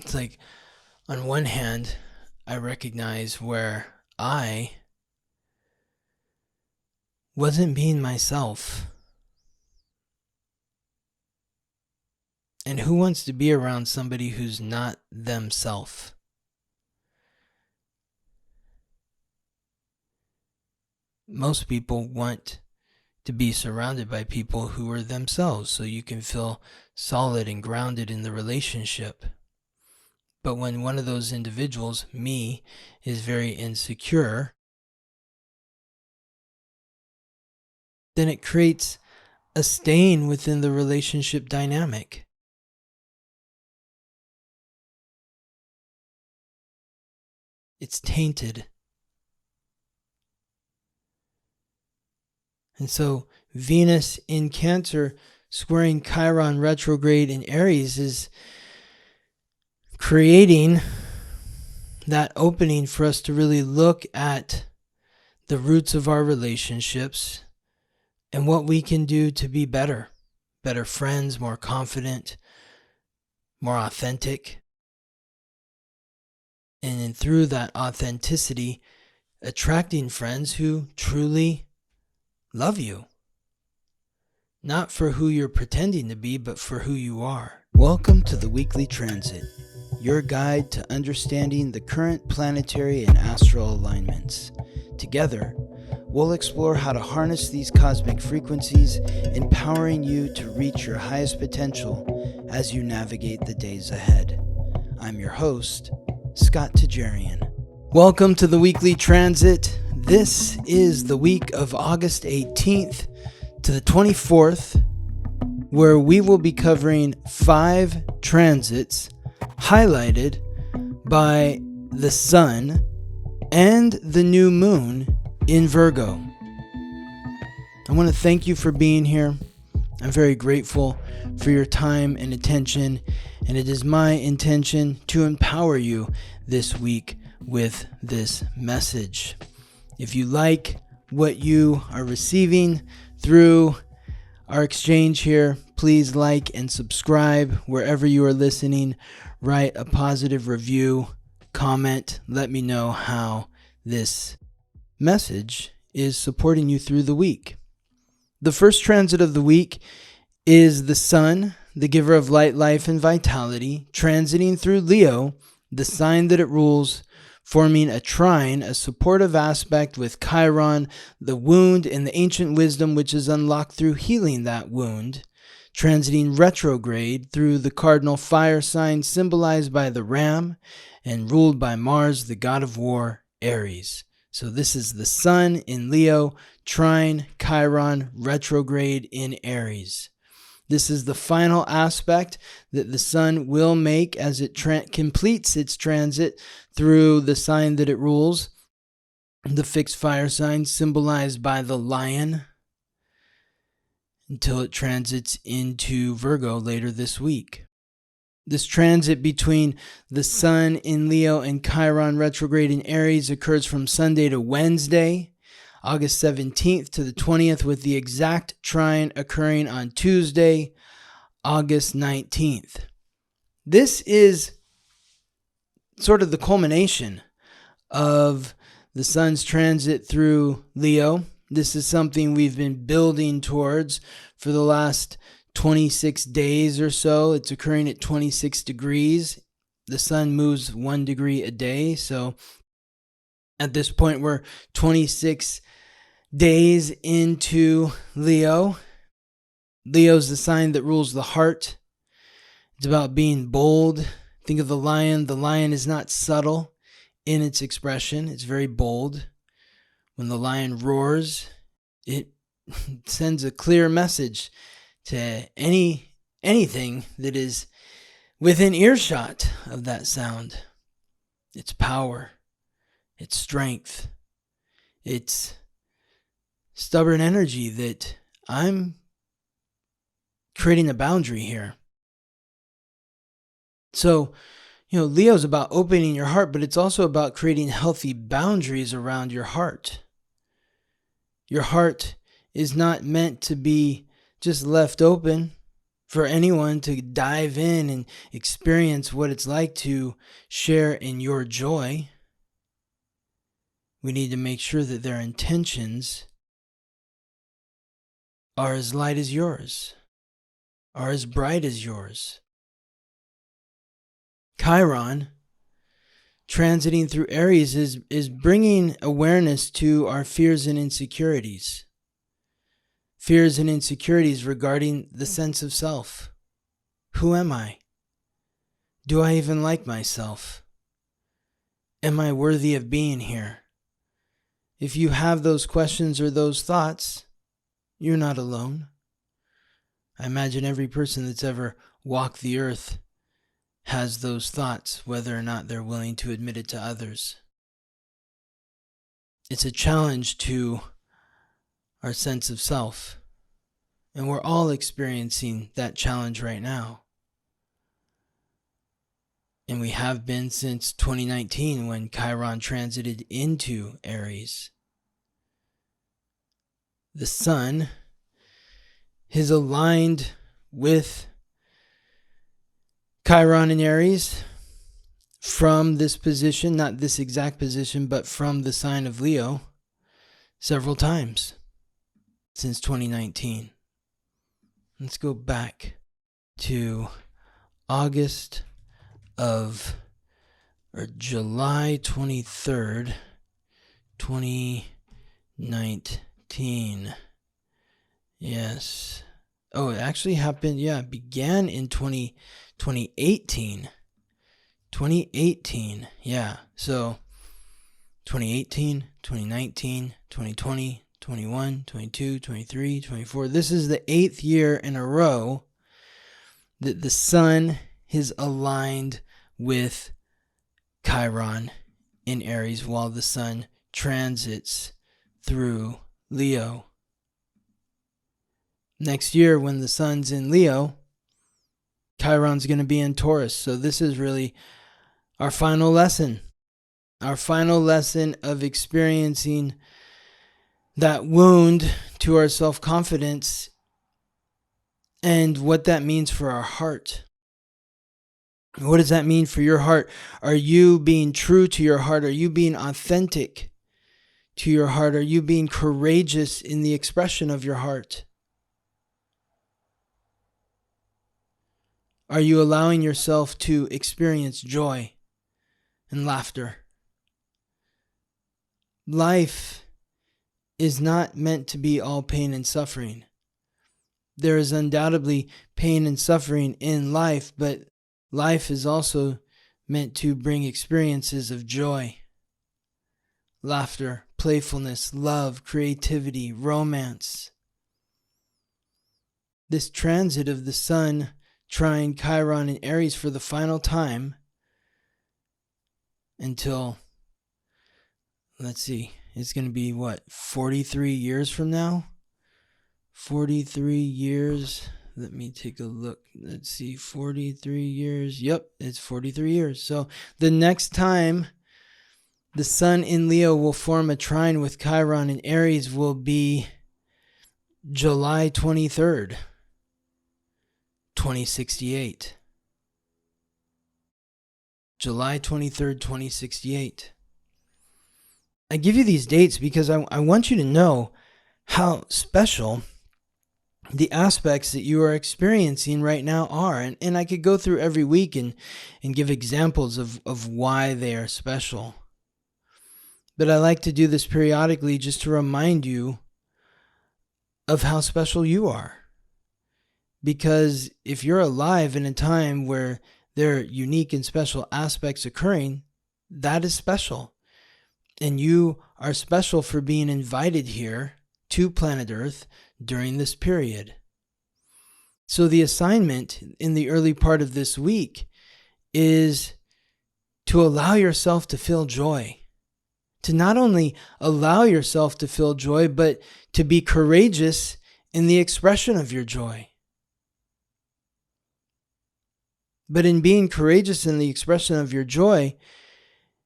It's like, on one hand, I recognize where I wasn't being myself. And who wants to be around somebody who's not themselves? Most people want to be surrounded by people who are themselves so you can feel solid and grounded in the relationship. But when one of those individuals, me, is very insecure, then it creates a stain within the relationship dynamic. It's tainted. And so Venus in Cancer squaring Chiron retrograde in Aries is creating that opening for us to really look at the roots of our relationships and what we can do to be better friends, more confident, more authentic. And then through that authenticity, attracting friends who truly love you. Not for who you're pretending to be, but for who you are. Welcome to the Weekly Transit, your guide to understanding the current planetary and astral alignments. Together, we'll explore how to harness these cosmic frequencies, empowering you to reach your highest potential as you navigate the days ahead. I'm your host, Scott Tajarian. Welcome to the Weekly Transit. This is the week of August 18th to the 24th, where we will be covering 5 transits highlighted by the Sun and the new moon in Virgo. I want to thank you for being here. I'm very grateful for your time and attention, and it is my intention to empower you this week with this message. If you like what you are receiving through our exchange here, please like and subscribe wherever you are listening. Write a positive review, comment, let me know how this message is supporting you through the week. The first transit of the week is the Sun, the giver of light, life, and vitality, transiting through Leo, the sign that it rules, forming a trine, a supportive aspect with Chiron, the wound, and the ancient wisdom which is unlocked through healing that wound, transiting retrograde through the cardinal fire sign symbolized by the ram and ruled by Mars, the god of war, Aries. So this is the Sun in Leo, trine, Chiron, retrograde in Aries. This is the final aspect that the Sun will make as it completes its transit through the sign that it rules, the fixed fire sign symbolized by the lion, until it transits into Virgo later this week. This transit between the Sun in Leo and Chiron retrograde in Aries occurs from Sunday to Wednesday, August 17th to the 20th, with the exact trine occurring on Tuesday, August 19th. This is sort of the culmination of the Sun's transit through Leo. This is something we've been building towards for the last 26 days or so. It's occurring at 26 degrees. The Sun moves 1 degree a day. So at this point, we're 26 days into Leo. Leo's the sign that rules the heart. It's about being bold. Think of the lion. The lion is not subtle in its expression. It's very bold. When the lion roars, it sends a clear message to anything that is within earshot of that sound. Its power, its strength, its stubborn energy that I'm creating a boundary here. So, Leo's about opening your heart, but it's also about creating healthy boundaries around your heart. Your heart is not meant to be just left open For anyone to dive in and experience what it's like to share in your joy, we need to make sure that their intentions are as light as yours, are as bright as yours. Chiron, transiting through Aries, is bringing awareness to our fears and insecurities. Fears and insecurities regarding the sense of self. Who am I? Do I even like myself? Am I worthy of being here? If you have those questions or those thoughts, you're not alone. I imagine every person that's ever walked the earth has those thoughts, whether or not they're willing to admit it to others. It's a challenge to our sense of self, and we're all experiencing that challenge right now. And we have been since 2019 when Chiron transited into Aries. The sun is aligned with Chiron in Aries from this position, not this exact position, but from the sign of Leo several times since 2019. Let's go back to July 23rd, 2019. Yes. Oh, it actually happened, it began in 2018. 2018, yeah. So 2018, 2019, 2020, 21, 22, 23, 24. This is the 8th year in a row that the sun is aligned with Chiron in Aries while the sun transits through Leo. Next year, when the sun's in Leo, Chiron's going to be in Taurus. So this is really our final lesson. Our final lesson of experiencing that wound to our self-confidence and what that means for our heart. What does that mean for your heart? Are you being true to your heart? Are you being authentic to your heart? Are you being courageous in the expression of your heart? Are you allowing yourself to experience joy and laughter? Life is not meant to be all pain and suffering. There is undoubtedly pain and suffering in life, but life is also meant to bring experiences of joy, laughter, playfulness, love, creativity, romance. This transit of the sun trine Chiron in Aries for the final time until, it's going to be 43 years from now? 43 years. Let me take a look. 43 years. Yep, it's 43 years. So the next time the sun in Leo will form a trine with Chiron in Aries will be July 23rd, 2068. July 23rd, 2068. I give you these dates because I want you to know how special the aspects that you are experiencing right now are. And I could go through every week and give examples of why they are special. But I like to do this periodically just to remind you of how special you are. Because if you're alive in a time where there are unique and special aspects occurring, that is special. And you are special for being invited here to planet Earth during this period. So the assignment in the early part of this week is to allow yourself to feel joy. To not only allow yourself to feel joy, but to be courageous in the expression of your joy. But in being courageous in the expression of your joy,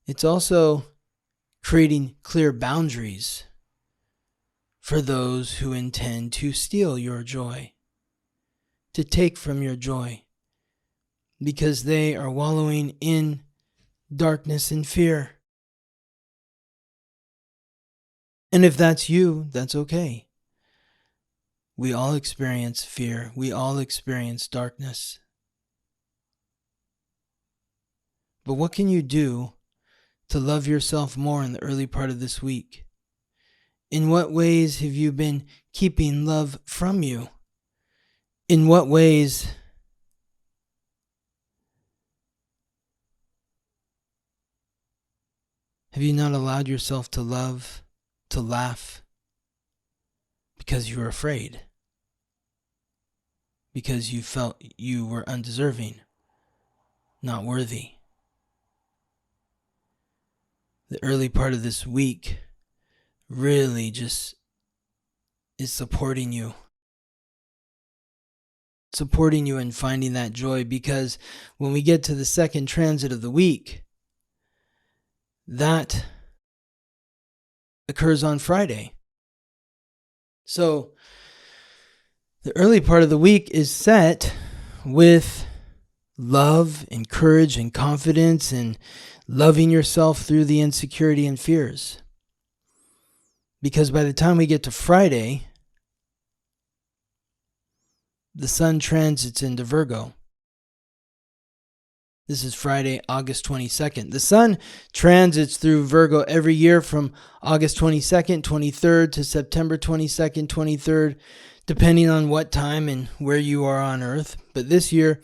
it's also creating clear boundaries for those who intend to steal your joy, to take from your joy, because they are wallowing in darkness and fear. And if that's you, that's okay. We all experience fear. We all experience darkness. But what can you do to love yourself more in the early part of this week? In what ways have you been keeping love from you? In what ways have you not allowed yourself to love, to laugh, because you were afraid? Because you felt you were undeserving, not worthy? The early part of this week really just is supporting you in finding that joy, because when we get to the second transit of the week, that occurs on Friday. So the early part of the week is set with love and courage and confidence and loving yourself through the insecurity and fears. Because by the time we get to Friday, the sun transits into Virgo. This is Friday, August 22nd. The sun transits through Virgo every year from August 22nd, 23rd to September 22nd, 23rd, depending on what time and where you are on Earth. But this year,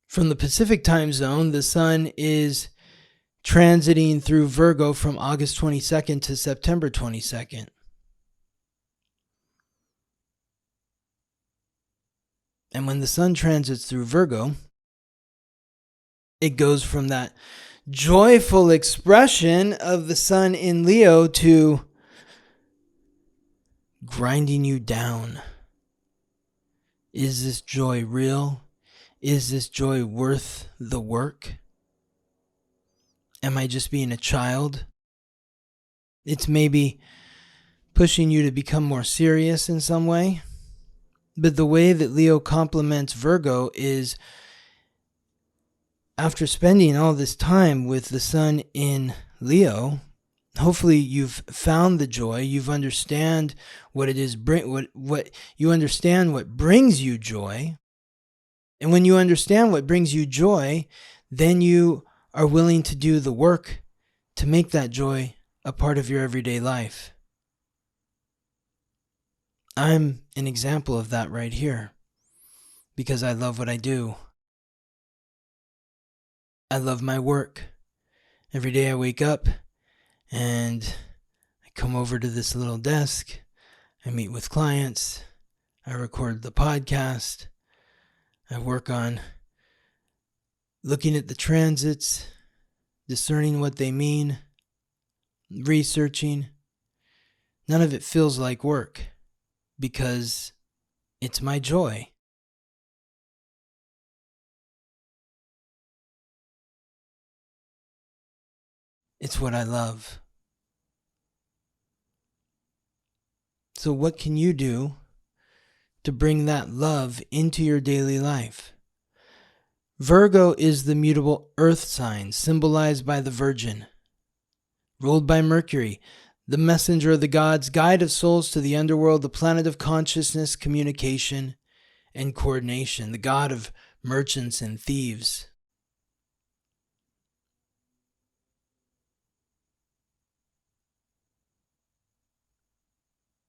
from the Pacific time zone, the sun is transiting through Virgo from August 22nd to September 22nd. And when the sun transits through Virgo, it goes from that joyful expression of the sun in Leo to grinding you down. Is this joy real? Is this joy worth the work? Am I just being a child? It's maybe pushing you to become more serious in some way. But the way that Leo complements Virgo is, after spending all this time with the sun in Leo, hopefully you've found the joy. You've understand what it is. What you understand what brings you joy, and when you understand what brings you joy, then you are willing to do the work to make that joy a part of your everyday life. I'm an example of that right here, because I love what I do. I love my work. Every day I wake up and I come over to this little desk. I meet with clients. I record the podcast. I work on looking at the transits, discerning what they mean, researching. None of it feels like work, because it's my joy. It's what I love. So what can you do to bring that love into your daily life? Virgo is the mutable earth sign, symbolized by the Virgin, ruled by Mercury, the messenger of the gods, guide of souls to the underworld, the planet of consciousness, communication, and coordination, the god of merchants and thieves.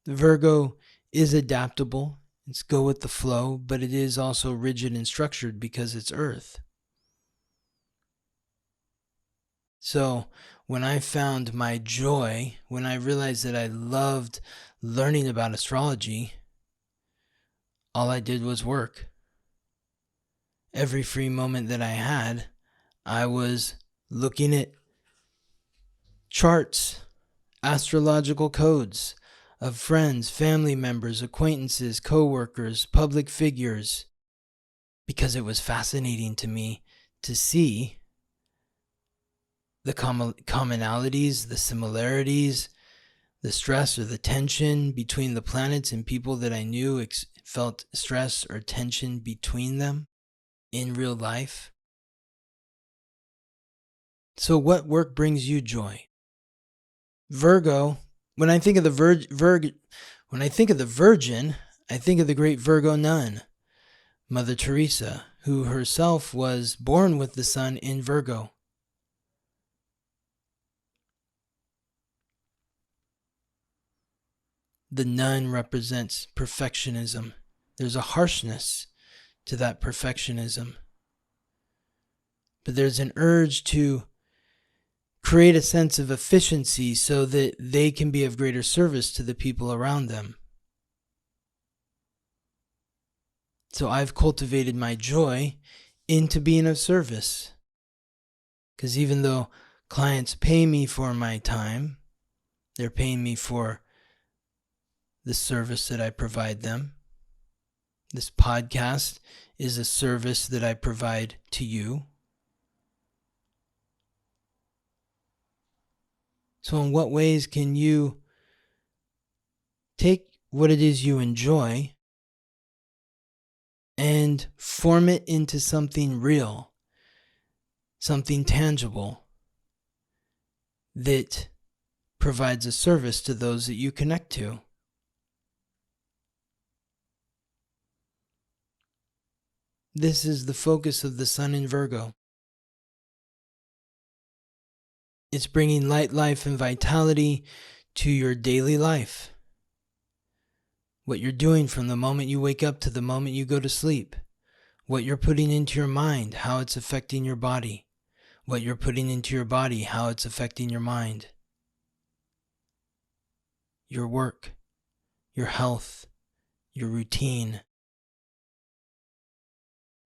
The Virgo is adaptable. It's go with the flow, but it is also rigid and structured because it's Earth. So when I found my joy, when I realized that I loved learning about astrology, all I did was work. Every free moment that I had, I was looking at charts, astrological codes of friends, family members, acquaintances, co-workers, public figures, because it was fascinating to me to see the commonalities, the similarities, the stress or the tension between the planets and people that I knew felt stress or tension between them in real life. So what work brings you joy? Virgo, when I think of the when I think of the Virgin, I think of the great Virgo nun, Mother Teresa, who herself was born with the sun in Virgo. The nun represents perfectionism. There's a harshness to that perfectionism. But there's an urge to create a sense of efficiency so that they can be of greater service to the people around them. So I've cultivated my joy into being of service. Because even though clients pay me for my time, they're paying me for the service that I provide them. This podcast is a service that I provide to you. So in what ways can you take what it is you enjoy and form it into something real, something tangible that provides a service to those that you connect to? This is the focus of the sun in Virgo. It's bringing light, life, and vitality to your daily life. What you're doing from the moment you wake up to the moment you go to sleep. What you're putting into your mind, how it's affecting your body. What you're putting into your body, how it's affecting your mind. Your work, your health, your routine.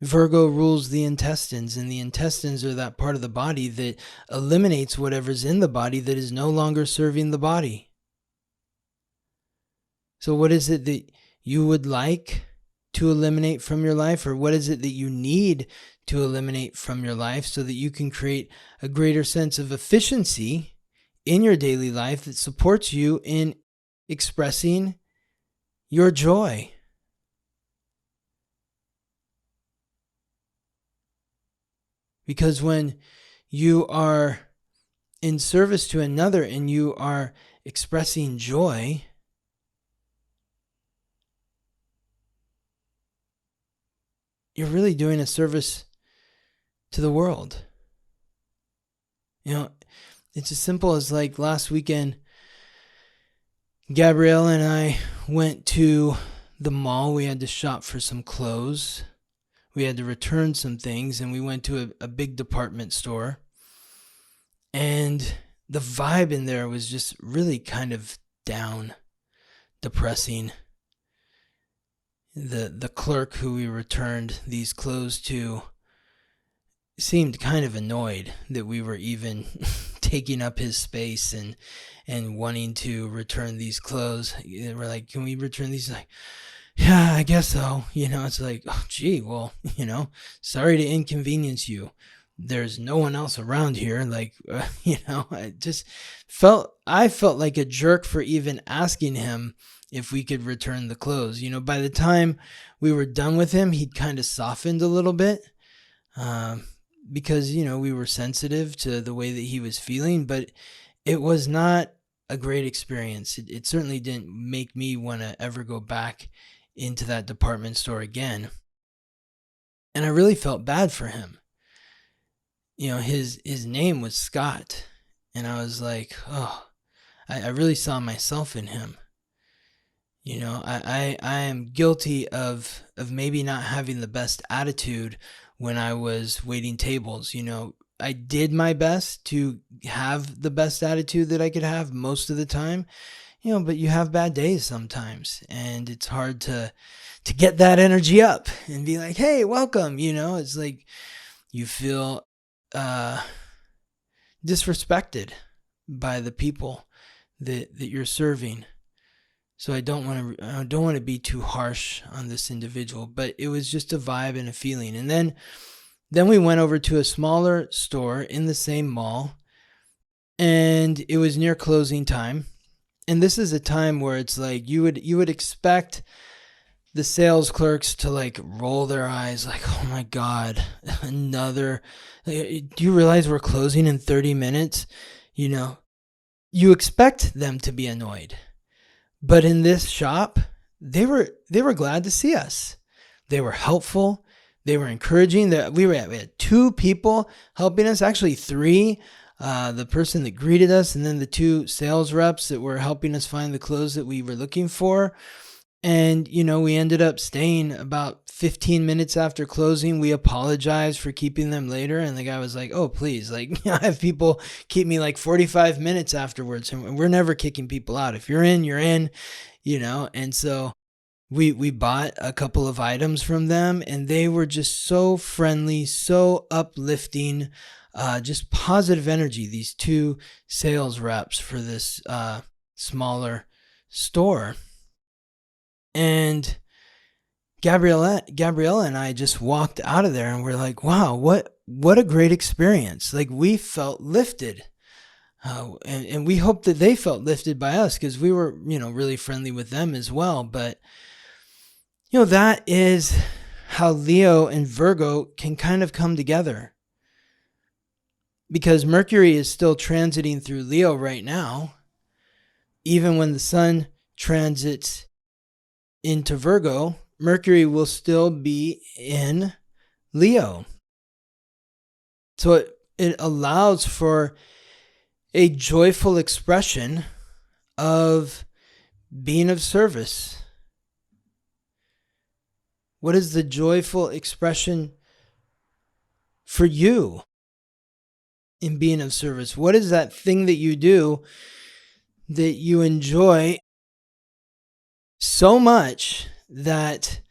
Virgo rules the intestines, and the intestines are that part of the body that eliminates whatever's in the body that is no longer serving the body. So what is it that you would like to eliminate from your life, or what is it that you need to eliminate from your life so that you can create a greater sense of efficiency in your daily life that supports you in expressing your joy? Because when you are in service to another and you are expressing joy, you're really doing a service to the world. You know, it's as simple as like last weekend, Gabrielle and I went to the mall. We had to shop for some clothes. We had to return some things, and we went to a big department store. And the vibe in there was just really kind of down, depressing. The clerk who we returned these clothes to seemed kind of annoyed that we were even taking up his space and wanting to return these clothes. We're like, can we return these? Like, yeah, I guess so. It's like, oh, gee, well, sorry to inconvenience you. There's no one else around here. Like, I felt like a jerk for even asking him if we could return the clothes. By the time we were done with him, he'd kind of softened a little bit because, we were sensitive to the way that he was feeling, but it was not a great experience. It certainly didn't make me want to ever go back into that department store again. And I really felt bad for him. His name was Scott. And I was like, oh, I really saw myself in him. I am guilty of maybe not having the best attitude when I was waiting tables. I did my best to have the best attitude that I could have most of the time. But you have bad days sometimes, and it's hard to get that energy up and be like, hey, welcome. It's like you feel disrespected by the people that you're serving. So I don't want to be too harsh on this individual, but it was just a vibe and a feeling. And then we went over to a smaller store in the same mall, and it was near closing time. And this is a time where it's like you would expect the sales clerks to like roll their eyes like, oh my God, another. Do you realize we're closing in 30 minutes? You know, you expect them to be annoyed. But in this shop, they were glad to see us. They were helpful. They were encouraging. We had 2 people helping us, actually 3. The person that greeted us, and then the 2 sales reps that were helping us find the clothes that we were looking for. And, we ended up staying about 15 minutes after closing. We apologized for keeping them later. And the guy was like, oh, please, like, I have people keep me like 45 minutes afterwards. And we're never kicking people out. If you're in, you're in, And so we bought a couple of items from them, and they were just so friendly, so uplifting, just positive energy. These 2 sales reps for this smaller store. And Gabriella and I just walked out of there, and we're like, wow, what a great experience. Like, we felt lifted. And we hope that they felt lifted by us, because we were, really friendly with them as well. But, that is how Leo and Virgo can kind of come together. Because Mercury is still transiting through Leo right now. Even when the sun transits into Virgo, Mercury will still be in Leo. So it allows for a joyful expression of being of service. What is the joyful expression for you in being of service? What is that thing that you do that you enjoy so much that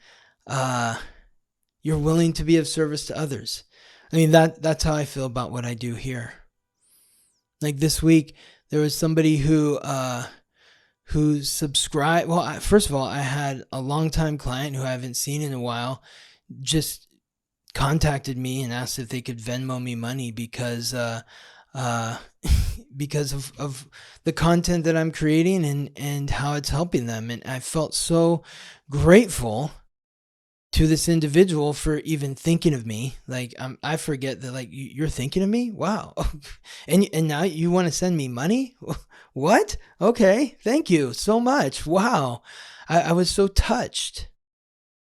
you're willing to be of service to others? I mean, that's how I feel about what I do here. Like this week, there was somebody who subscribed. Well, first of all, I had a longtime client who I haven't seen in a while just contacted me and asked if they could Venmo me money because because of the content that I'm creating and how it's helping them. And I felt so grateful to this individual for even thinking of me. Like, I forget that, like, you're thinking of me? Wow. And now you want to send me money? What? Okay. Thank you so much. Wow. I was so touched.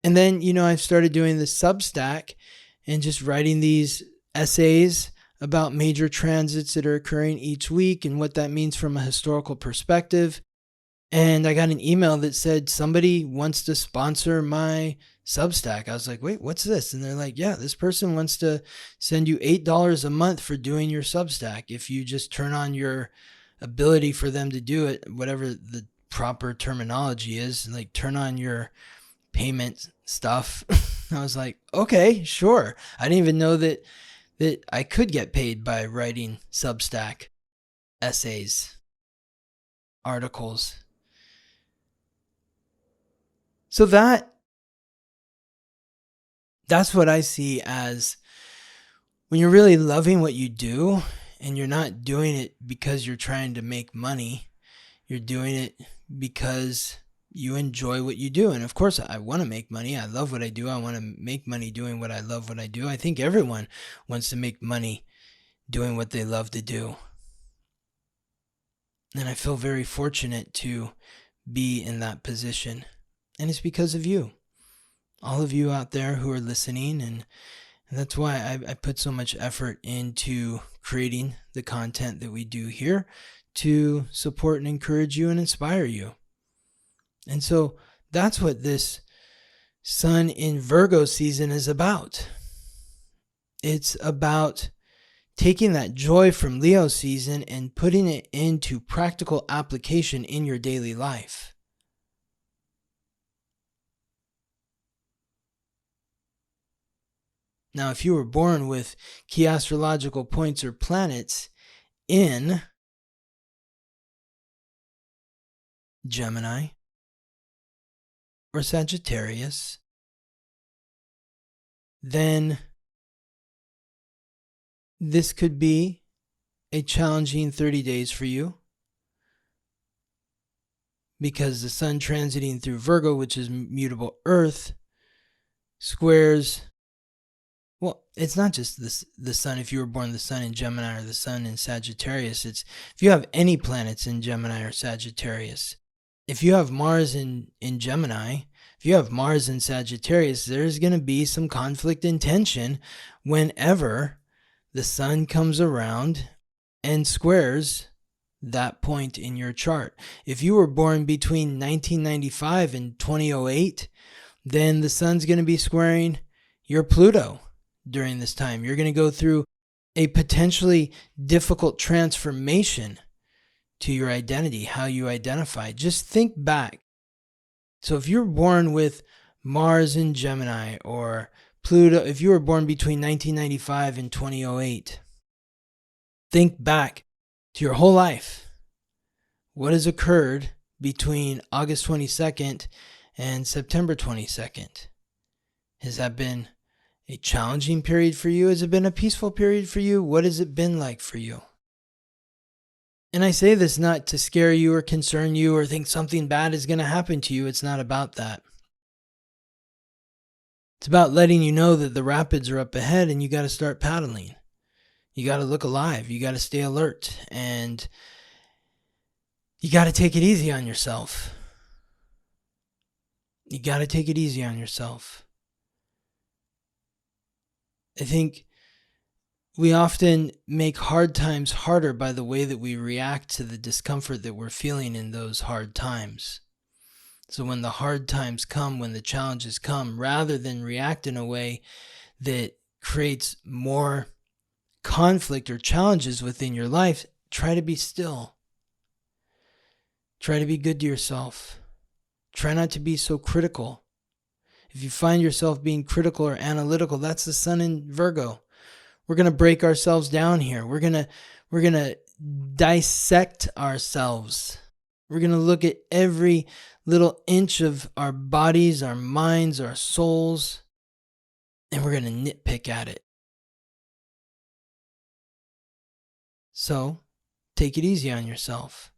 And then, I started doing the Substack and just writing these essays about major transits that are occurring each week and what that means from a historical perspective. And I got an email that said somebody wants to sponsor my Substack. I was like, wait, what's this? And they're like, yeah, this person wants to send you $8 a month for doing your Substack. If you just turn on your ability for them to do it, whatever the proper terminology is, like turn on your payment stuff. I was like, okay, sure. I didn't even know that I could get paid by writing Substack essays, articles. So that's what I see as when you're really loving what you do and you're not doing it because you're trying to make money. You're doing it because you enjoy what you do. And of course, I want to make money. I love what I do. I want to make money doing what I love what I do. I think everyone wants to make money doing what they love to do. And I feel very fortunate to be in that position. And it's because of you. All of you out there who are listening. And that's why I put so much effort into creating the content that we do here to support and encourage you and inspire you. And so that's what this Sun in Virgo season is about. It's about taking that joy from Leo season and putting it into practical application in your daily life. Now, if you were born with key astrological points or planets in Gemini or Sagittarius, then this could be a challenging 30 days for you, because the sun transiting through Virgo, which is mutable Earth, squares. Well, it's not just the sun. If you were born the sun in Gemini or the sun in Sagittarius, it's if you have any planets in Gemini or Sagittarius. If you have Mars in Gemini, if you have Mars in Sagittarius, there's going to be some conflict and tension whenever the sun comes around and squares that point in your chart. If you were born between 1995 and 2008, then the sun's going to be squaring your Pluto during this time. You're going to go through a potentially difficult transformation to your identity, how you identify. Just think back. So if you're born with Mars in Gemini or Pluto, if you were born between 1995 and 2008, think back to your whole life. What has occurred between August 22nd and September 22nd? Has that been a challenging period for you? Has it been a peaceful period for you? What has it been like for you? And I say this not to scare you or concern you or think something bad is going to happen to you. It's not about that. It's about letting you know that the rapids are up ahead and you got to start paddling. You got to look alive. You got to stay alert. And you got to take it easy on yourself. You got to take it easy on yourself. I think we often make hard times harder by the way that we react to the discomfort that we're feeling in those hard times. So when the hard times come, when the challenges come, rather than react in a way that creates more conflict or challenges within your life, try to be still. Try to be good to yourself. Try not to be so critical. If you find yourself being critical or analytical, that's the sun in Virgo. We're going to break ourselves down here. We're going to dissect ourselves. We're going to look at every little inch of our bodies, our minds, our souls, and we're going to nitpick at it. So, take it easy on yourself.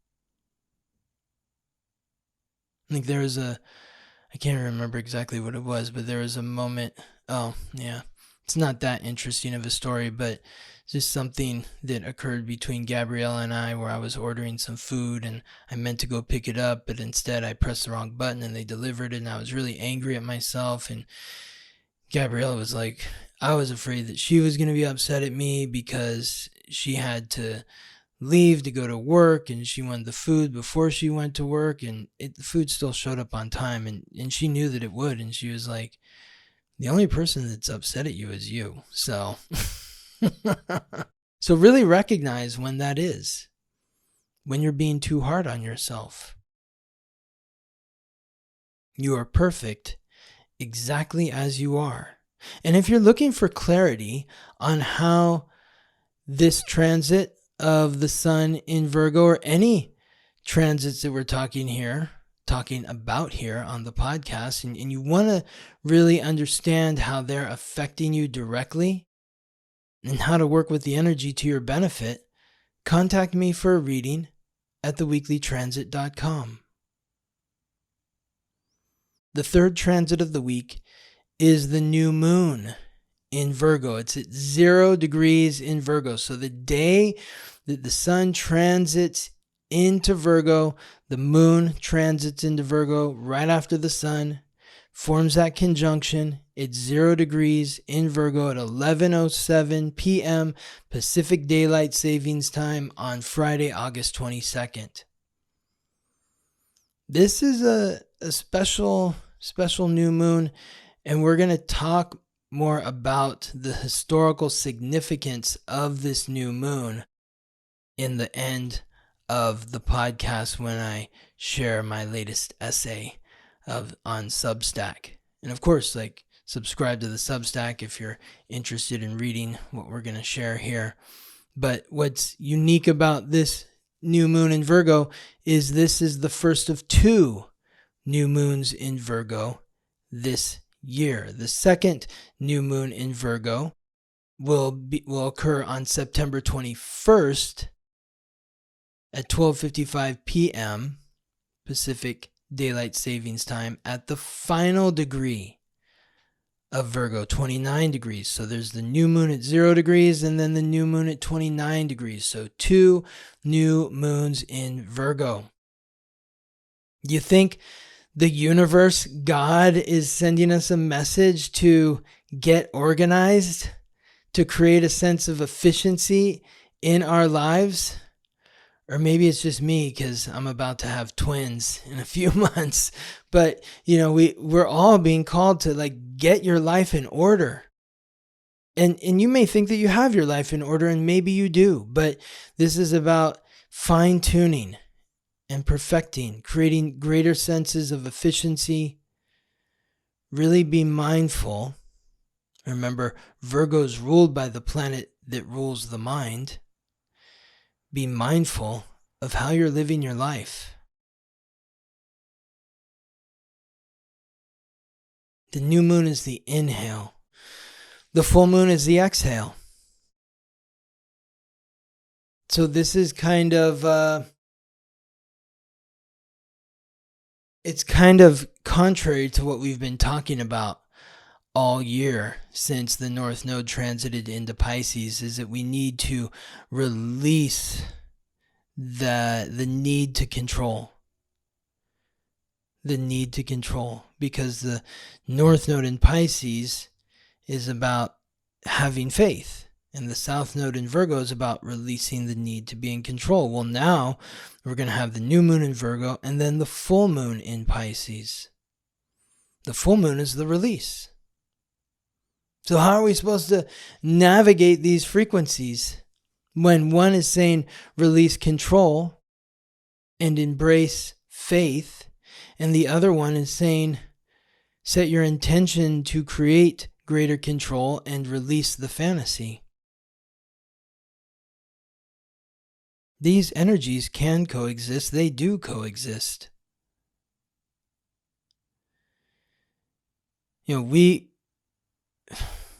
I think there was I can't remember exactly what it was, but there was a moment, it's not that interesting of a story, but just something that occurred between Gabriella and I where I was ordering some food and I meant to go pick it up, but instead I pressed the wrong button and they delivered it, and I was really angry at myself. And Gabriella was like, I was afraid that she was going to be upset at me because she had to leave to go to work and she wanted the food before she went to work, and the food still showed up on time, and she knew that it would, and she was like, the only person that's upset at you is you. So so really recognize when that is, when you're being too hard on yourself. You are perfect exactly as you are. And if you're looking for clarity on how this transit of the sun in Virgo, or any transits that we're talking about here on the podcast, and you want to really understand how they're affecting you directly and how to work with the energy to your benefit, contact me for a reading at theweeklytransit.com. The third transit of the week is the new moon in Virgo. It's at 0 degrees in Virgo. So the day that the sun transits into Virgo, the moon transits into Virgo right after the sun, forms that conjunction. It's 0 degrees in Virgo at 11:07 p.m. Pacific Daylight Savings Time on Friday, August 22nd. This is a special new moon, and we're going to talk more about the historical significance of this new moon in the end of the podcast when I share my latest essay on Substack. And of course, subscribe to the Substack if you're interested in reading what we're going to share here. But what's unique about this new moon in Virgo is this is the first of 2 new moons in Virgo this year. The second new moon in Virgo will occur on September 21st at 12:55 p.m. Pacific Daylight Savings Time at the final degree of Virgo, 29 degrees. So there's the new moon at 0 degrees and then the new moon at 29 degrees. So 2 new moons in Virgo. You think the universe, God, is sending us a message to get organized, to create a sense of efficiency in our lives? Or maybe it's just me because I'm about to have twins in a few months. But, we're all being called to get your life in order. And you may think that you have your life in order, and maybe you do. But this is about fine-tuning and perfecting, creating greater senses of efficiency. Really be mindful. Remember, Virgo's ruled by the planet that rules the mind. Be mindful of how you're living your life. The new moon is the inhale. The full moon is the exhale. So this is kind of, it's kind of contrary to what we've been talking about all year since the North Node transited into Pisces, is that we need to release the need to control. The need to control, because the North Node in Pisces is about having faith, and the South Node in Virgo is about releasing the need to be in control. Well, now we're going to have the new moon in Virgo and then the full moon in Pisces. The full moon is the release. So how are we supposed to navigate these frequencies when one is saying release control and embrace faith, and the other one is saying set your intention to create greater control and release the fantasy? These energies can coexist. They do coexist.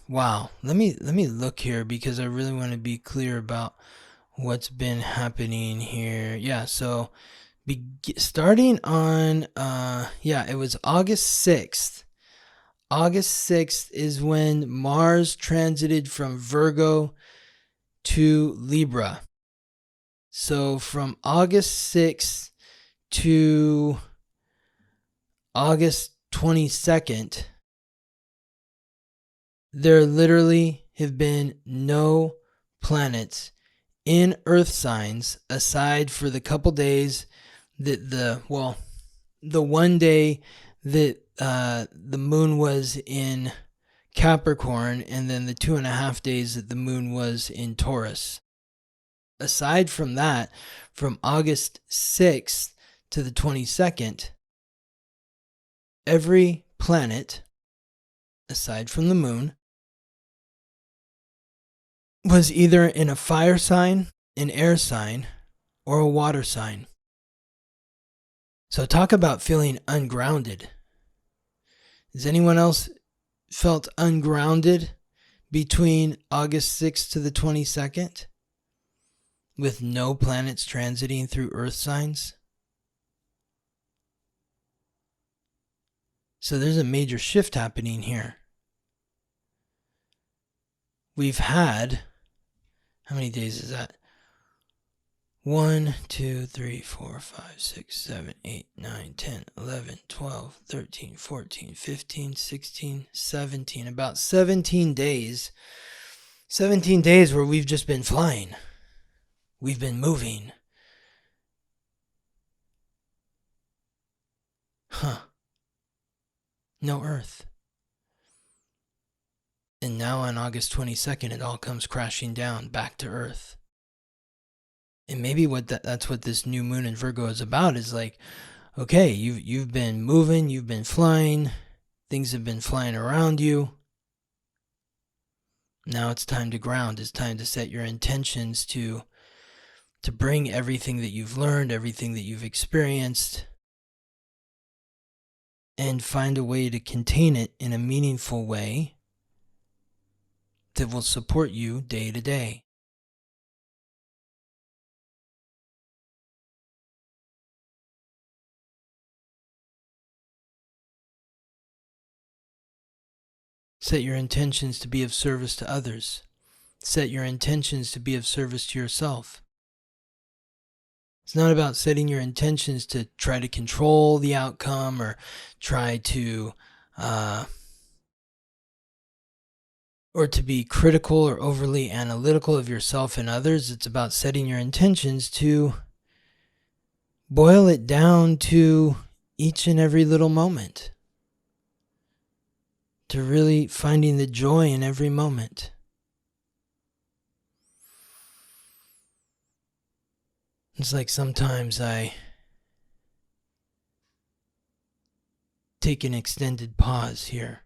Wow. Let me look here, because I really want to be clear about what's been happening here. Yeah, so starting on it was August 6th. August 6th is when Mars transited from Virgo to Libra. So from August 6th to August 22nd, there literally have been no planets in Earth signs aside for the couple days that the one day that the moon was in Capricorn, and then the 2.5 days that the moon was in Taurus. Aside from that, from August 6th to the 22nd, every planet, aside from the moon, was either in a fire sign, an air sign, or a water sign. So talk about feeling ungrounded. Has anyone else felt ungrounded between August 6th to the 22nd? With no planets transiting through Earth signs? So there's a major shift happening here. We've had, how many days is that? 1, 2, 3, 4, 5, 6, 7, 8, 9, 10, 11, 12, 13, 14, 15, 16, 17. About 17 days. 17 days where we've just been flying. We've been moving. No Earth. And now on August 22nd, it all comes crashing down back to Earth. And maybe that's what this new moon in Virgo is about, is okay, you've been moving, you've been flying, things have been flying around you. Now it's time to ground. It's time to set your intentions to bring everything that you've learned, everything that you've experienced, and find a way to contain it in a meaningful way that will support you day to day. Set your intentions to be of service to others. Set your intentions to be of service to yourself. It's not about setting your intentions to try to control the outcome or try to or to be critical or overly analytical of yourself and others. It's about setting your intentions to boil it down to each and every little moment, to really finding the joy in every moment. It's like sometimes I take an extended pause here.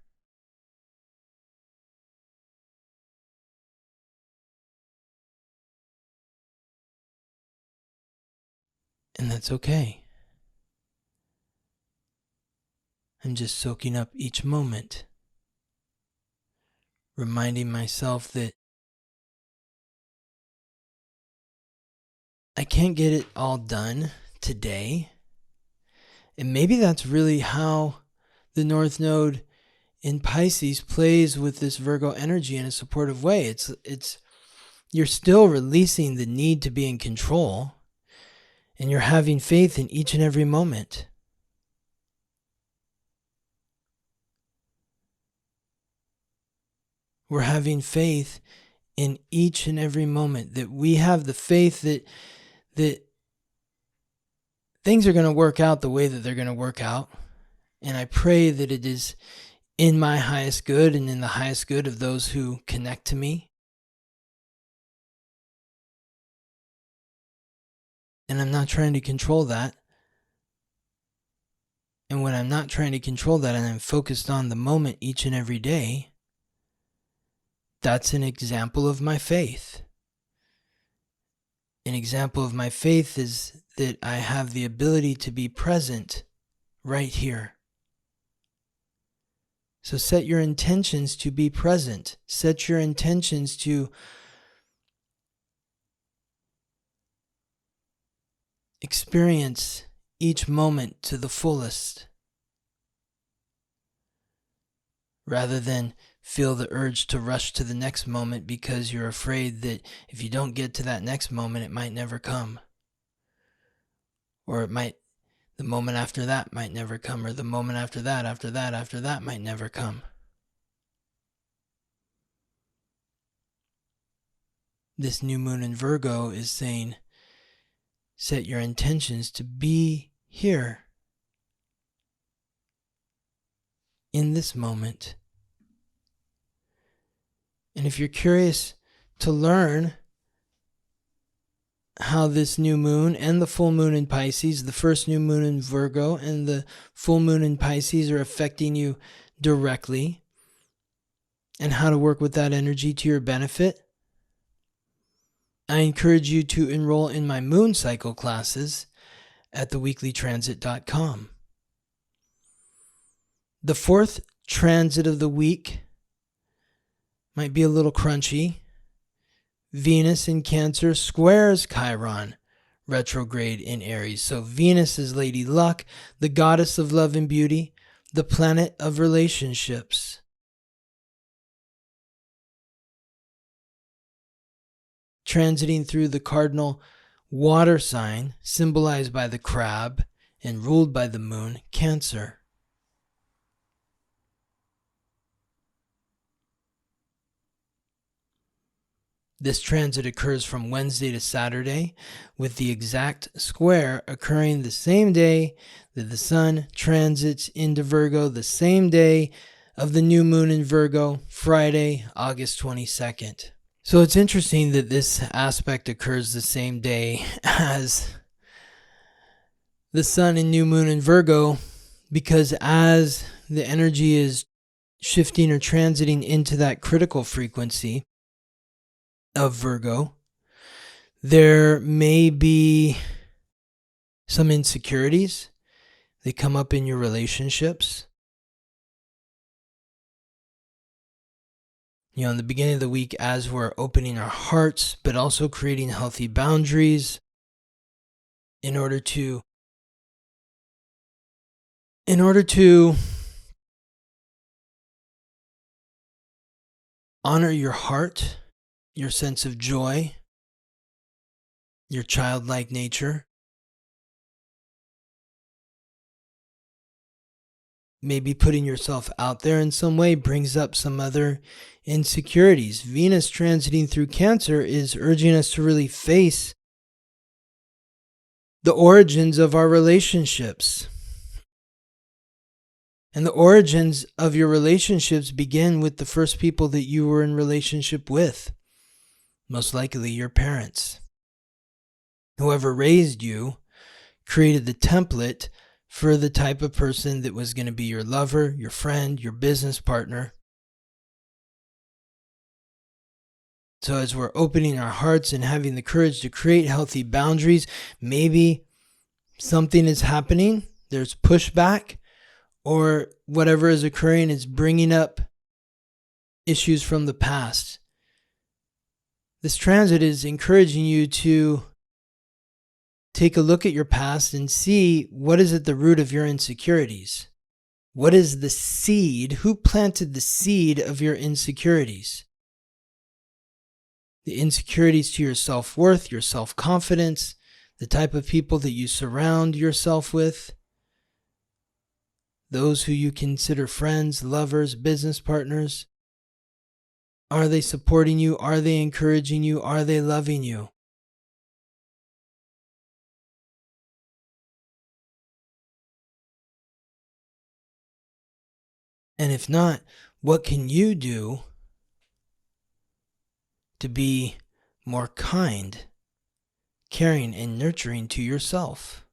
And that's okay. I'm just soaking up each moment, reminding myself that I can't get it all done today. And maybe that's really how the North Node in Pisces plays with this Virgo energy in a supportive way. It's you're still releasing the need to be in control, and you're having faith in each and every moment. We're having faith in each and every moment, that we have the faith that things are going to work out the way that they're going to work out. And I pray that it is in my highest good and in the highest good of those who connect to me. And I'm not trying to control that. And when I'm not trying to control that and I'm focused on the moment each and every day, that's an example of my faith. An example of my faith is that I have the ability to be present right here. So set your intentions to be present. Set your intentions to experience each moment to the fullest, rather than feel the urge to rush to the next moment because you're afraid that if you don't get to that next moment, it might never come. Or the moment after that might never come, or the moment after that might never come. This new moon in Virgo is saying, set your intentions to be here in this moment. And if you're curious to learn how this new moon and the full moon in Pisces, the first new moon in Virgo and the full moon in Pisces are affecting you directly, and how to work with that energy to your benefit, I encourage you to enroll in my moon cycle classes at theweeklytransit.com. The fourth transit of the week might be a little crunchy. Venus in Cancer squares Chiron, retrograde in Aries. So Venus is Lady Luck, the goddess of love and beauty, the planet of relationships. Transiting through the cardinal water sign, symbolized by the crab and ruled by the moon, Cancer. This transit occurs from Wednesday to Saturday, with the exact square occurring the same day that the sun transits into Virgo, the same day of the new moon in Virgo, Friday, August 22nd. So it's interesting that this aspect occurs the same day as the sun and new moon in Virgo, because as the energy is shifting or transiting into that critical frequency of Virgo, there may be some insecurities that come up in your relationships. In the beginning of the week, as we're opening our hearts, but also creating healthy boundaries in order to honor your heart, your sense of joy, your childlike nature. Maybe putting yourself out there in some way brings up some other insecurities. Venus transiting through Cancer is urging us to really face the origins of our relationships. And the origins of your relationships begin with the first people that you were in relationship with. Most likely your parents. Whoever raised you created the template for the type of person that was going to be your lover, your friend, your business partner. So as we're opening our hearts and having the courage to create healthy boundaries, maybe something is happening, there's pushback, or whatever is occurring is bringing up issues from the past. This transit is encouraging you to take a look at your past and see what is at the root of your insecurities. What is the seed? Who planted the seed of your insecurities? The insecurities to your self-worth, your self-confidence, the type of people that you surround yourself with, those who you consider friends, lovers, business partners. Are they supporting you? Are they encouraging you? Are they loving you? And if not, what can you do to be more kind, caring, and nurturing to yourself?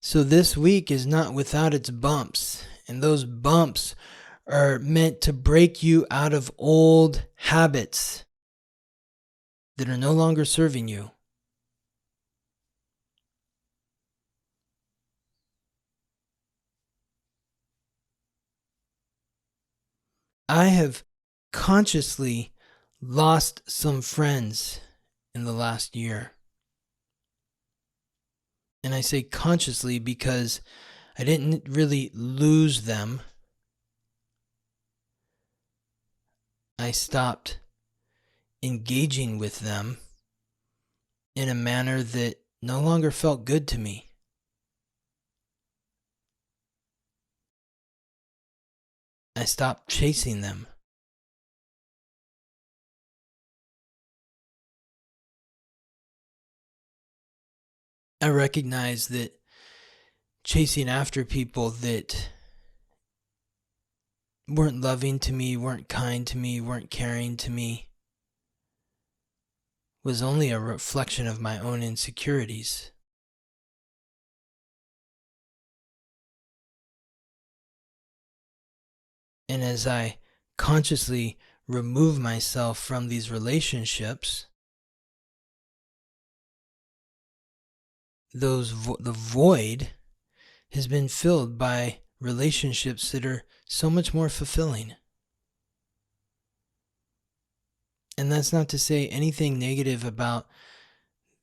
So this week is not without its bumps, and those bumps are meant to break you out of old habits that are no longer serving you. I have consciously lost some friends in the last year. And I say consciously because I didn't really lose them. I stopped engaging with them in a manner that no longer felt good to me. I stopped chasing them. I recognize that chasing after people that weren't loving to me, weren't kind to me, weren't caring to me was only a reflection of my own insecurities. And as I consciously remove myself from these relationships, the void has been filled by relationships that are so much more fulfilling. And that's not to say anything negative about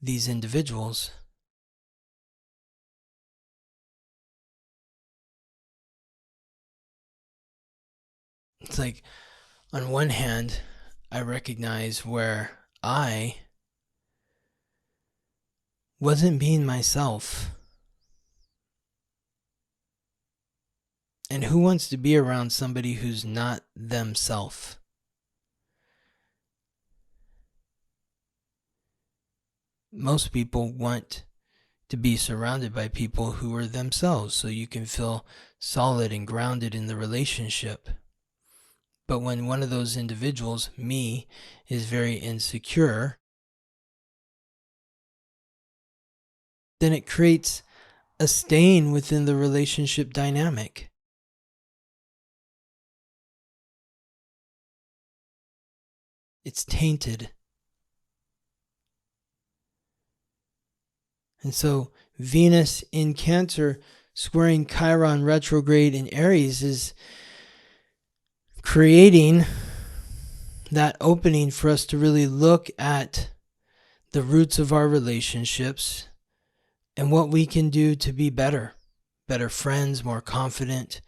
these individuals. It's like, on one hand, I recognize where I wasn't being myself. And who wants to be around somebody who's not themselves? Most people want to be surrounded by people who are themselves so you can feel solid and grounded in the relationship. But when one of those individuals, me, is very insecure, then it creates a stain within the relationship dynamic. It's tainted. And so Venus in Cancer squaring Chiron retrograde in Aries is creating that opening for us to really look at the roots of our relationships and what we can do to be better friends, more confident,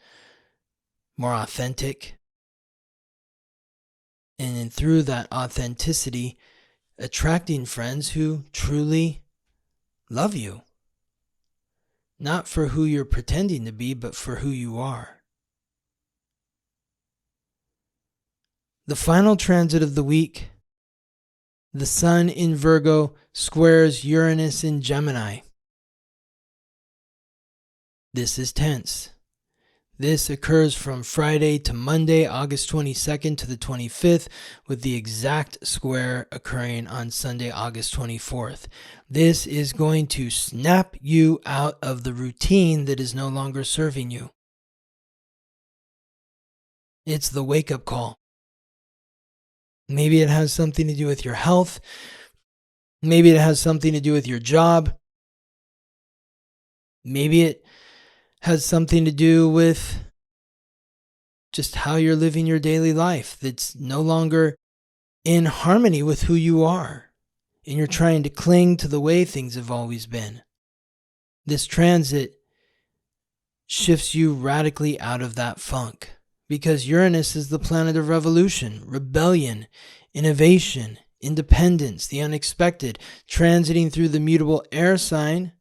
more authentic. And then through that authenticity, attracting friends who truly love you. Not for who you're pretending to be, but for who you are. The final transit of the week, the Sun in Virgo squares Uranus in Gemini. This is tense. This occurs from Friday to Monday, August 22nd to the 25th, with the exact square occurring on Sunday, August 24th. This is going to snap you out of the routine that is no longer serving you. It's the wake-up call. Maybe it has something to do with your health. Maybe it has something to do with your job. Maybe it has something to do with just how you're living your daily life that's no longer in harmony with who you are, and you're trying to cling to the way things have always been. This transit shifts you radically out of that funk, because Uranus is the planet of revolution, rebellion, innovation, independence, the unexpected, transiting through the mutable air sign,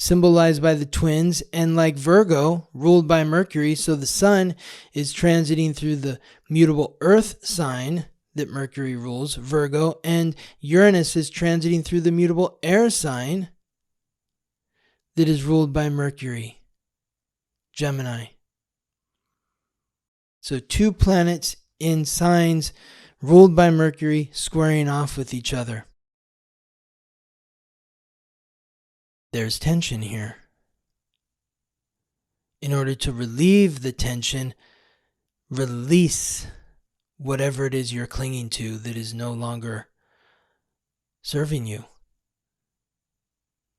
symbolized by the twins, and like Virgo, ruled by Mercury. So the Sun is transiting through the mutable earth sign that Mercury rules, Virgo, and Uranus is transiting through the mutable air sign that is ruled by Mercury, Gemini. So two planets in signs ruled by Mercury squaring off with each other. There's tension here. In order to relieve the tension, release whatever it is you're clinging to that is no longer serving you,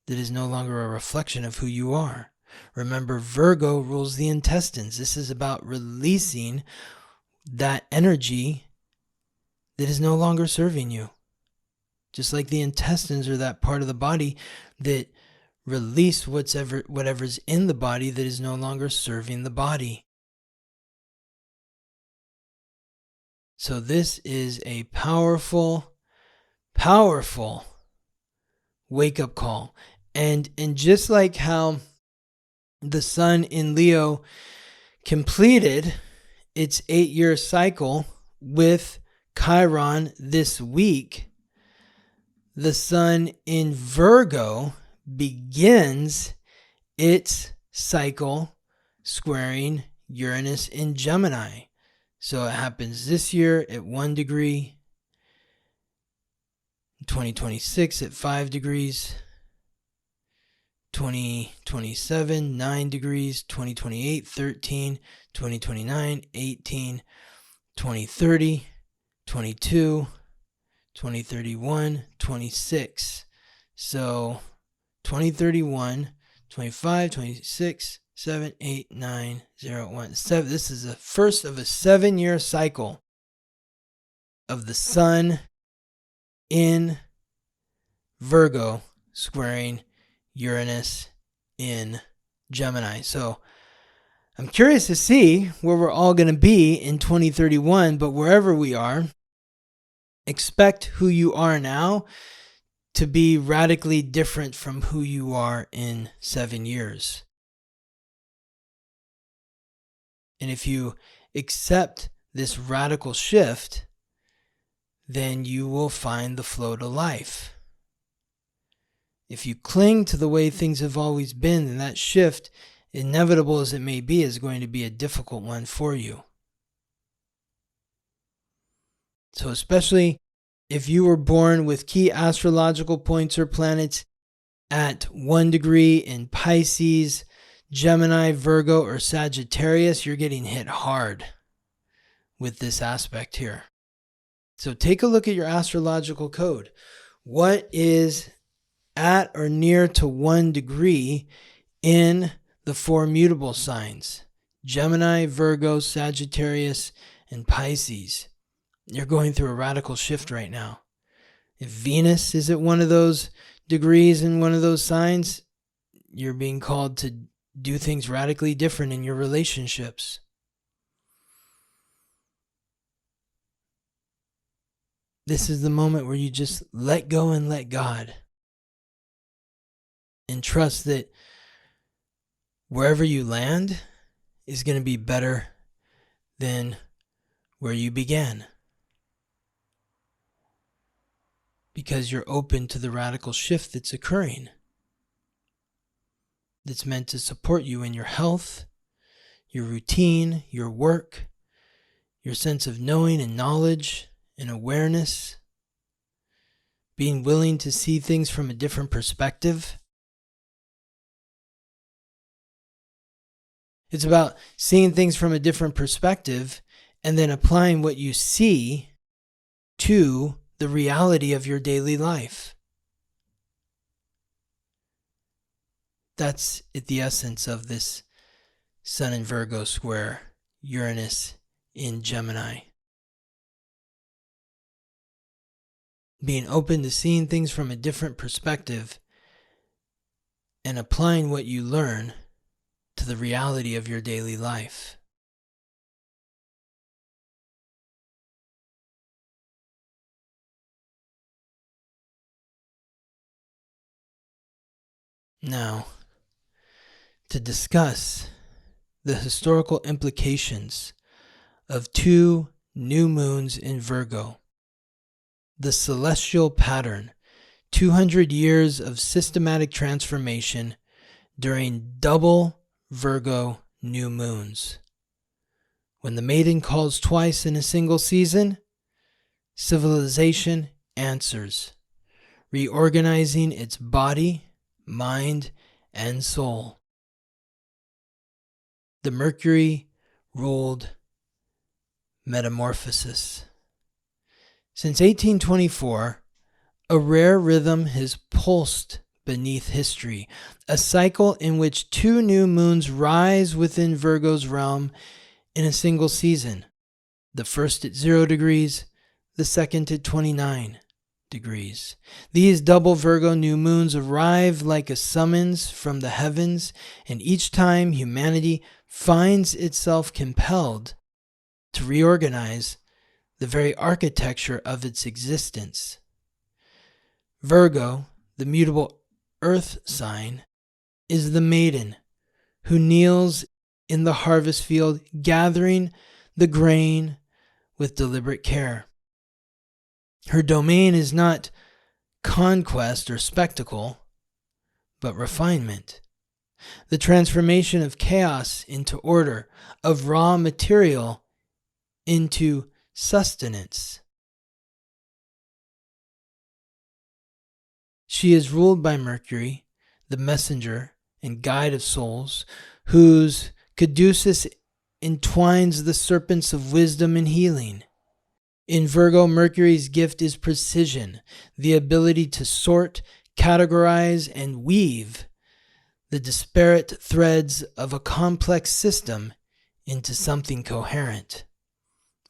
that is no longer a reflection of who you are. Remember, Virgo rules the intestines. This is about releasing that energy that is no longer serving you. Just like the intestines are that part of the body that release whatever's in the body that is no longer serving the body. So this is a powerful, powerful wake-up call. And just like how the Sun in Leo completed its 8-year cycle with Chiron this week, the Sun in Virgo begins its cycle squaring Uranus in Gemini. So it happens this year at 1 degree, 2026 at 5 degrees, 2027 9 degrees, 2028 13, 2029 18, 2030 22, 2031 26. So 2031, 25, 26, 7, 8, 9, 0, 1, 7. This is the first of a 7-year cycle of the Sun in Virgo squaring Uranus in Gemini. So I'm curious to see where we're all going to be in 2031, but wherever we are, expect who you are now to be radically different from who you are in 7 years. And if you accept this radical shift, then you will find the flow to life. If you cling to the way things have always been, then that shift, inevitable as it may be, is going to be a difficult one for you. So especially if you were born with key astrological points or planets at 1 degree in Pisces, Gemini, Virgo, or Sagittarius, you're getting hit hard with this aspect here. So take a look at your astrological code. What is at or near to 1 degree in the 4 mutable signs? Gemini, Virgo, Sagittarius, and Pisces. You're going through a radical shift right now. If Venus is at one of those degrees in one of those signs, you're being called to do things radically different in your relationships. This is the moment where you just let go and let God. And trust that wherever you land is going to be better than where you began. Because you're open to the radical shift that's occurring. That's meant to support you in your health, your routine, your work, your sense of knowing and knowledge and awareness, being willing to see things from a different perspective. It's about seeing things from a different perspective and then applying what you see to the reality of your daily life. That's at the essence of this Sun in Virgo square Uranus in Gemini. Being open to seeing things from a different perspective and applying what you learn to the reality of your daily life. Now, to discuss the historical implications of 2 new moons in Virgo. The celestial pattern, 200 years of systematic transformation during double Virgo new moons. When the maiden calls twice in a single season, civilization answers, reorganizing its body, mind, and soul. The Mercury-ruled metamorphosis. Since 1824, a rare rhythm has pulsed beneath history, a cycle in which 2 new moons rise within Virgo's realm in a single season, the first at 0 degrees, the second at 29 degrees. These double Virgo new moons arrive like a summons from the heavens, and each time humanity finds itself compelled to reorganize the very architecture of its existence. Virgo, the mutable earth sign, is the maiden who kneels in the harvest field, gathering the grain with deliberate care. Her domain is not conquest or spectacle, but refinement. The transformation of chaos into order, of raw material into sustenance. She is ruled by Mercury, the messenger and guide of souls, whose caduceus entwines the serpents of wisdom and healing. In Virgo, Mercury's gift is precision, the ability to sort, categorize, and weave the disparate threads of a complex system into something coherent.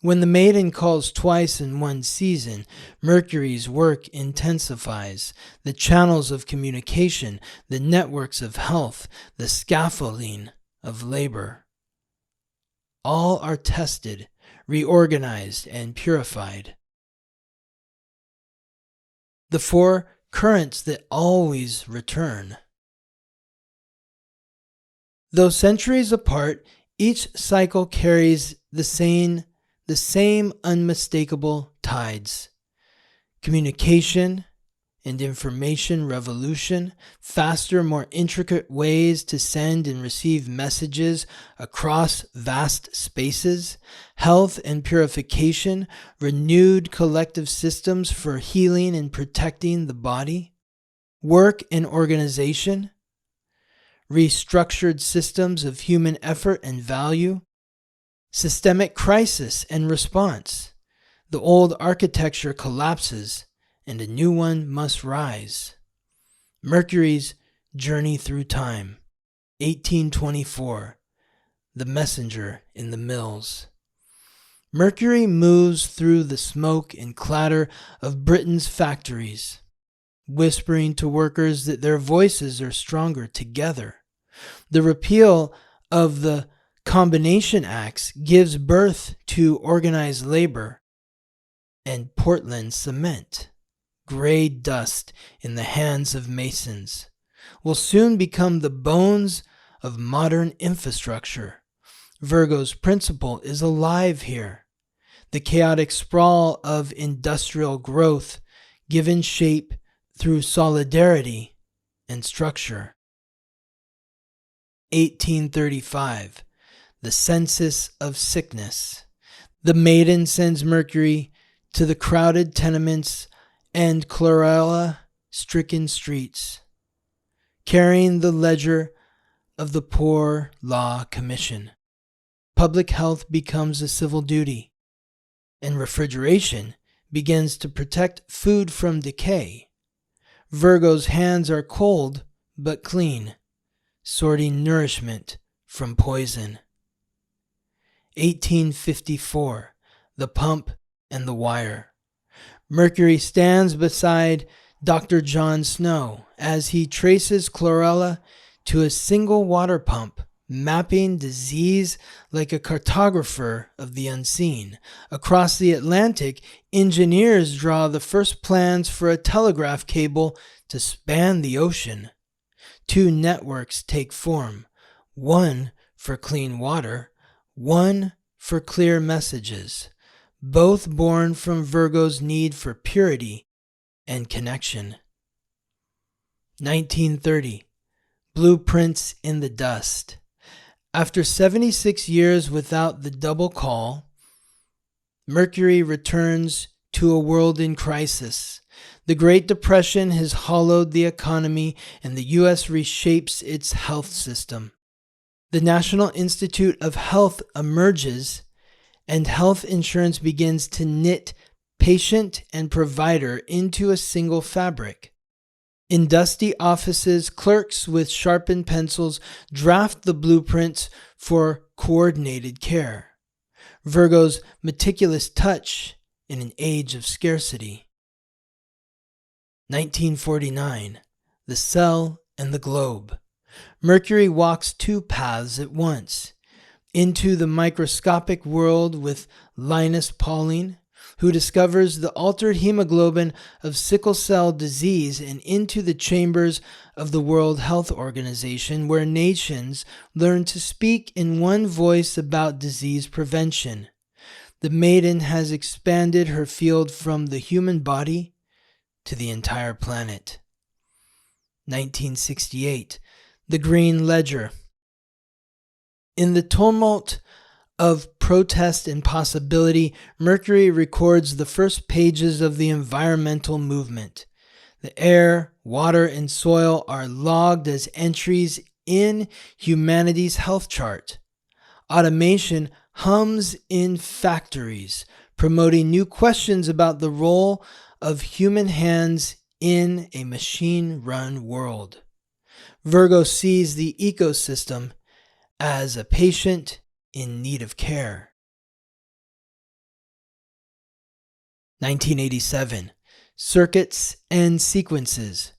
When the maiden calls twice in one season, Mercury's work intensifies. The channels of communication, the networks of health, the scaffolding of labor, all are tested, reorganized, and purified. The 4 currents that always return. Though centuries apart, each cycle carries the same unmistakable tides. Communication and information revolution, faster, more intricate ways to send and receive messages across vast spaces, health and purification, renewed collective systems for healing and protecting the body, work and organization, restructured systems of human effort and value, systemic crisis and response. The old architecture collapses and a new one must rise. Mercury's Journey Through Time, 1824. The Messenger in the Mills. Mercury moves through the smoke and clatter of Britain's factories, whispering to workers that their voices are stronger together. The repeal of the Combination Acts gives birth to organized labor and Portland cement. Gray dust in the hands of masons will soon become the bones of modern infrastructure. Virgo's principle is alive here. The chaotic sprawl of industrial growth given shape through solidarity and structure. 1835. The census of sickness. The maiden sends Mercury to the crowded tenements and chlorella-stricken streets, carrying the ledger of the Poor Law Commission. Public health becomes a civil duty, and refrigeration begins to protect food from decay. Virgo's hands are cold but clean, sorting nourishment from poison. 1854. The pump and the wire. Mercury stands beside Dr. John Snow as he traces chlorella to a single water pump, mapping disease like a cartographer of the unseen. Across the Atlantic, engineers draw the first plans for a telegraph cable to span the ocean. Two networks take form, one for clean water, one for clear messages, both born from Virgo's need for purity and connection. 1930. Blueprints in the dust. After 76 years without the double call, Mercury returns to a world in crisis. The Great Depression has hollowed the economy, and the U.S. reshapes its health system. The National Institute of Health emerges, and health insurance begins to knit patient and provider into a single fabric. In dusty offices, clerks with sharpened pencils draft the blueprints for coordinated care. Virgo's meticulous touch in an age of scarcity. 1949. The cell and the globe. Mercury walks two paths at once. Into the microscopic world with Linus Pauling, who discovers the altered hemoglobin of sickle cell disease, and into the chambers of the World Health Organization, where nations learn to speak in one voice about disease prevention. The maiden has expanded her field from the human body to the entire planet. 1968. The Green Ledger. In the tumult of protest and possibility, Mercury records the first pages of the environmental movement. The air, water, and soil are logged as entries in humanity's health chart. Automation hums in factories, promoting new questions about the role of human hands in a machine-run world. Virgo sees the ecosystem as a patient in need of care. 1987. Circuits and sequences.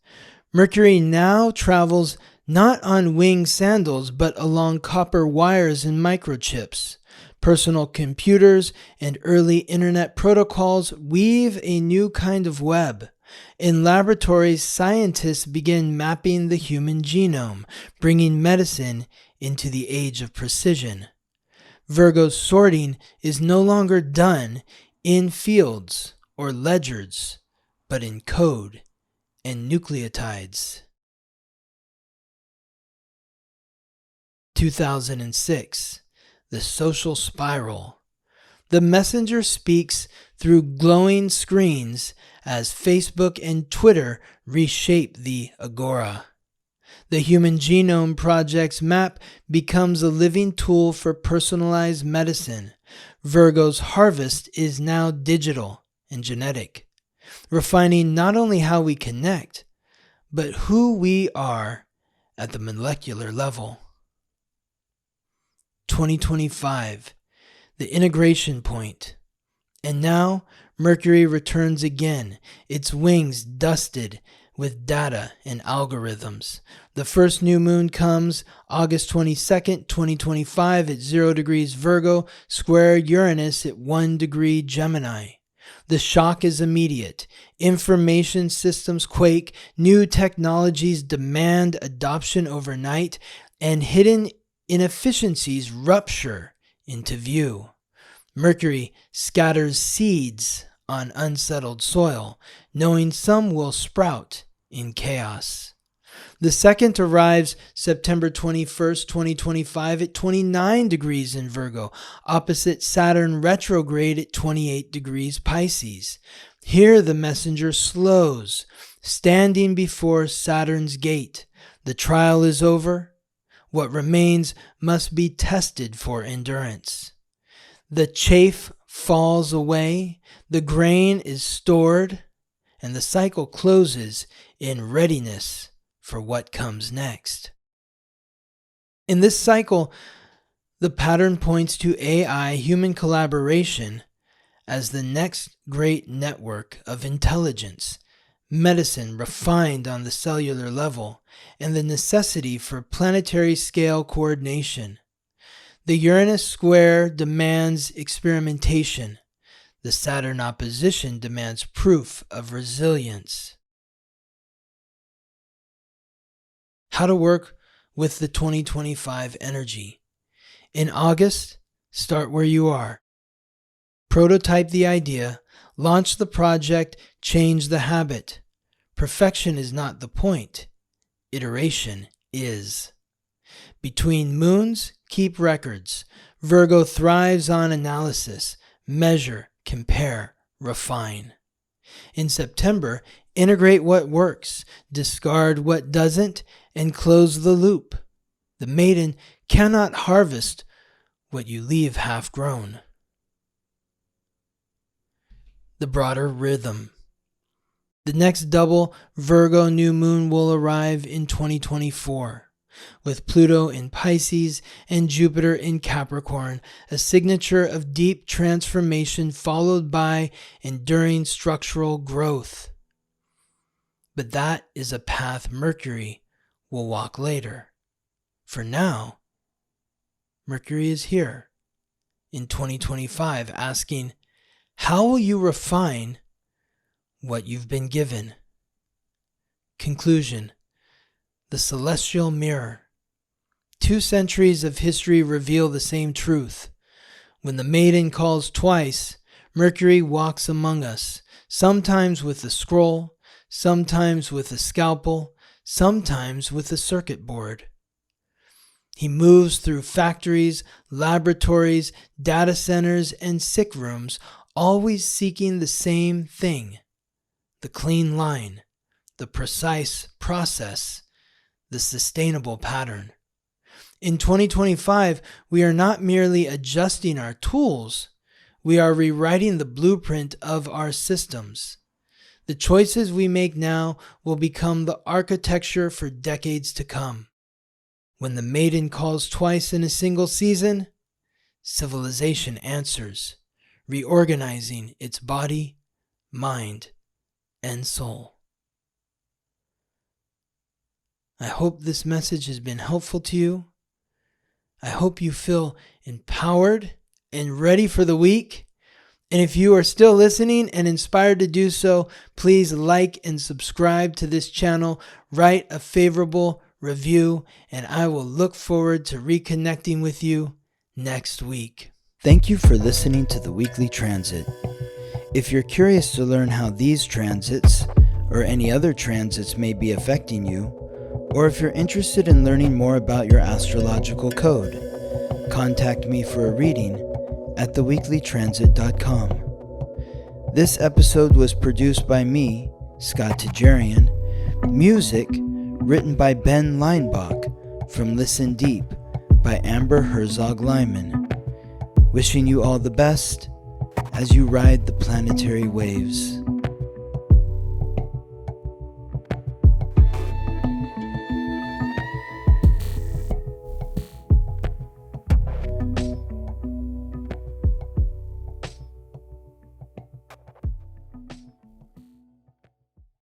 Mercury now travels not on winged sandals, but along copper wires and microchips. Personal computers and early internet protocols weave a new kind of web. In laboratories, scientists begin mapping the human genome, bringing medicine into the age of precision. Virgo's sorting is no longer done in fields or ledgers, but in code and nucleotides. 2006. The social spiral. The messenger speaks through glowing screens as Facebook and Twitter reshape the agora. The Human Genome Project's map becomes a living tool for personalized medicine. Virgo's harvest is now digital and genetic, refining not only how we connect, but who we are at the molecular level. 2025. the integration point. And now Mercury returns again, its wings dusted with data and algorithms. The first new moon comes August 22nd, 2025 at 0 degrees Virgo, square Uranus at 1 degree Gemini. The shock is immediate. Information systems quake, new technologies demand adoption overnight, and hidden inefficiencies rupture into view. Mercury scatters seeds on unsettled soil, knowing some will sprout in chaos. The second arrives September 21st, 2025 at 29 degrees in Virgo, opposite Saturn retrograde at 28 degrees Pisces. Here the messenger slows, standing before Saturn's gate. The trial is over. What remains must be tested for endurance. The chaff falls away, the grain is stored, and the cycle closes in readiness for what comes next. In this cycle, the pattern points to AI, human collaboration, as the next great network of intelligence, medicine refined on the cellular level, and the necessity for planetary scale coordination. The Uranus square demands experimentation. The Saturn opposition demands proof of resilience. How to work with the 2025 energy. In August, start where you are. Prototype the idea, launch the project, change the habit. Perfection is not the point. Iteration is. Between moons, keep records. Virgo thrives on analysis. Measure, compare, refine. In September, integrate what works, discard what doesn't, and close the loop. The maiden cannot harvest what you leave half grown. The broader rhythm. The next double Virgo new moon will arrive in 2024. With Pluto in Pisces and Jupiter in Capricorn, a signature of deep transformation followed by enduring structural growth. But that is a path Mercury will walk later. For now, Mercury is here in 2025 asking, how will you refine what you've been given? Conclusion. The celestial mirror. 2 centuries of history reveal the same truth. When the maiden calls twice, Mercury walks among us, sometimes with a scroll, sometimes with a scalpel, sometimes with a circuit board. He moves through factories, laboratories, data centers, and sick rooms, always seeking the same thing: the clean line, the precise process, the sustainable pattern. In 2025, we are not merely adjusting our tools, we are rewriting the blueprint of our systems. The choices we make now will become the architecture for decades to come. When the maiden calls twice in a single season, civilization answers, reorganizing its body, mind, and soul. I hope this message has been helpful to you. I hope you feel empowered and ready for the week. And if you are still listening and inspired to do so, please like and subscribe to this channel, write a favorable review, and I will look forward to reconnecting with you next week. Thank you for listening to the weekly transit. If you're curious to learn how these transits or any other transits may be affecting you, or if you're interested in learning more about your astrological code, contact me for a reading at theweeklytransit.com. This episode was produced by me, Scott Tajarian. Music written by Ben Leinbach from Listen Deep by Amber Herzog-Lyman. Wishing you all the best as you ride the planetary waves.